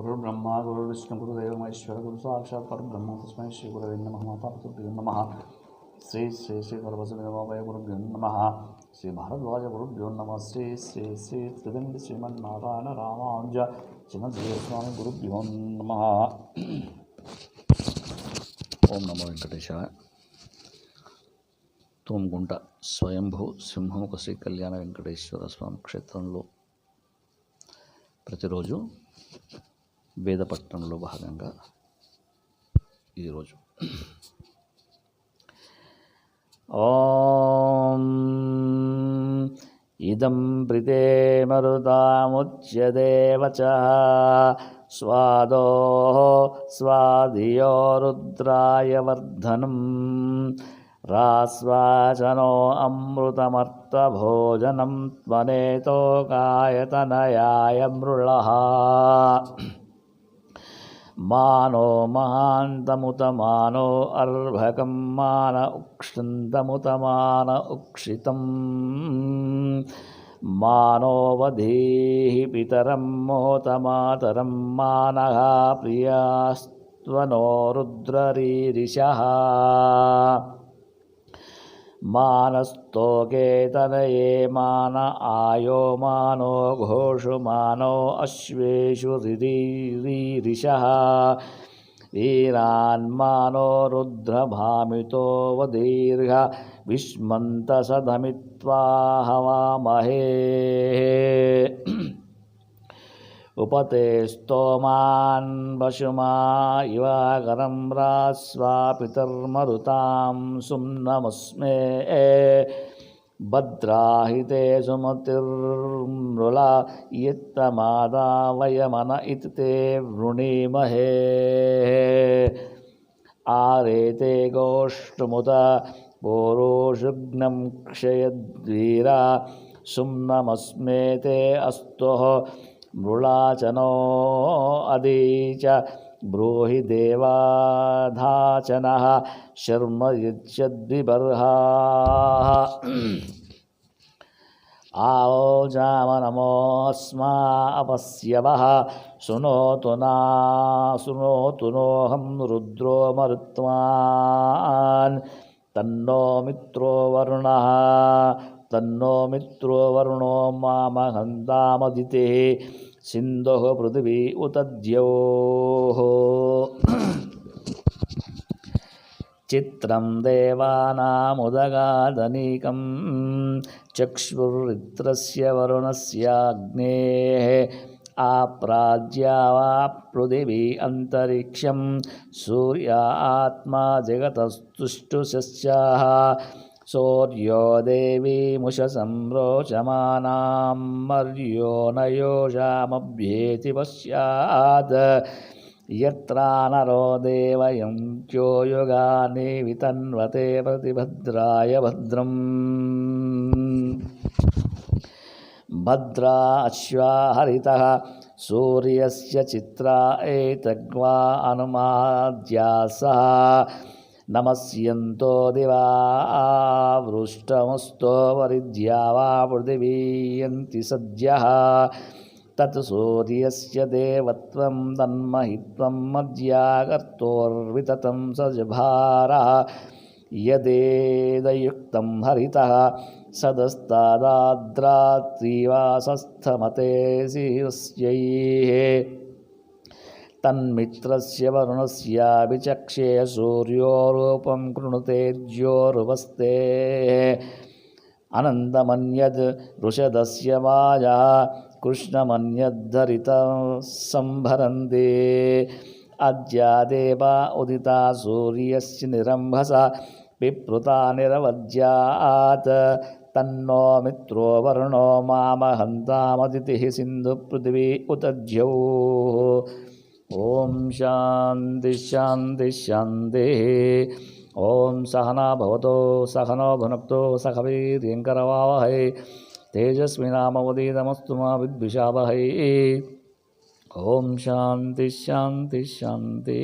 गुरुर्ब्रह्मा गुरुर्विष्णु गुरुदेव महेश्वर गुरु साक्षात् परब्रह्म तस्मै श्री गुरवे नमः मातापितृभ्यो नमः श्री श्री श्री परबसवेवाय गुरुभ्यो नमः श्री भारद्वाज गुरुभ्यो नमः श्री श्री श्री त्रिदंड श्रीमन्नारायण रामानुज चिन्मयस्वामी गुरुभ्यो नमः। ओम नमो वेंकटेशाय। తూమ్గుంట స్వయంభూ సింహముఖ శ్రీ కళ్యాణ వెంకటేశ్వర స్వామి క్షేత్రంలో ప్రతిరోజు వేదపట్టణంలో భాగంగా ఈరోజు ఓం ఇదం ప్రీతే మరుతాముచ్యదేవచ స్వాదో స్వాధియో రుద్రాయ వర్ధనం రాస్వాచనో అమృతమర్తభోజనం త్వనేతోకాయతనయాయ మృళః మానో మహాంతముతమానో అర్భకం మాన ఉక్షింతముతమాన ఉక్షితం మానోవధీః పితరం మోతమాతరం మానః ప్రియాస్త్వనో రుద్రరీరిషః మానస్తోకేతనయే మాన ఆయో మానో ఘోషు మానో అశ్వేషు రిరీరిషః వీరాన్మానో రుద్రభామితో వదీర్ఘ విష్మంతసధమిత్వా హవామహే ఉపతే స్తోమాన్ పశుమా ఇవాకరం రాస్వా పితర్మరుతాం సుమ్నమస్మే భద్రాహితే సుమతిర్మృళ ఇత్తమాదావయమన ఇతి తే వృణీమహే ఆరేతే గోష్ఠముత పోరోషుగ్నం క్షయద్వీరా సుమ్నమస్మే తే అస్తోః మృళాచనో అదీచ బ్రూహి దేవాధాచనః శర్మ యచ్చద్విబర్హాః ఆవోజామనమోऽస్మా అపశ్యవః శృణోతు నోహం రుద్రో మరుత్వాన్ తన్నో మిత్రో వరుణః తన్నో మిత్రో వరుణో మామహంతామదితే సింధోః పృథివీ ఉత ద్యౌః చిత్రం దేవానాముదగాదనీకం చక్షురిత్రస్య వరుణస్యాగ్నేః ఆప్రాజ్యా వా పృథివీ అంతరిక్షం సూర్య ఆత్మా జగతస్తుష్టుశస్యాః సూర్యో దేవీముషసం రోచమానాం మర్యో నయోషామభ్యేతి పశ్యాత్ యత్రానరో దేవయంత్యో యుగాని వితన్వతే ప్రతిభద్రాయ భద్రం భద్రా అశ్వా హరితః సూర్యస్య చిత్రా ఏతగ్వా అనుమాద్యాసః నమస్యంతో దివా వృష్టముస్తో వరిద్యా వా పృథివీయంతి సద్యః తత్ సూర్యస్య దేవత్వం తన్మహిత్వం మధ్యాకర్తోర్వితతం సజభారః యదేదయుక్తం హరితః సదస్తాదాద్రాత్రివాసస్థమతే శిరస్యైః తన్మిత్రస్య వరుణస్యాభిచక్షే సూర్యో రూపం కృణుతే ద్యోరువస్తే అనంతమన్యద్ వృషదస్య వాజా కృష్ణమన్యద్ధరితం సంభరంతే అద్యా దేవా ఉదితా సూర్యస్య నిరంభస పిప్లుతా నిరవజ్యాత్ తన్నో మిత్రో వరుణో మామహంతామదితిః సింధు పృథివీ ఉత ద్యౌః. ఓం శాంతి శాంతి శాంతి. ఓం సహనా భవతో సహనో భునక్తో సహ వీర్యంకరవావహై తేజస్వినామవదీతమస్తు మా విద్విషావహై. ఓం శాంతి శాంతి శాంతి.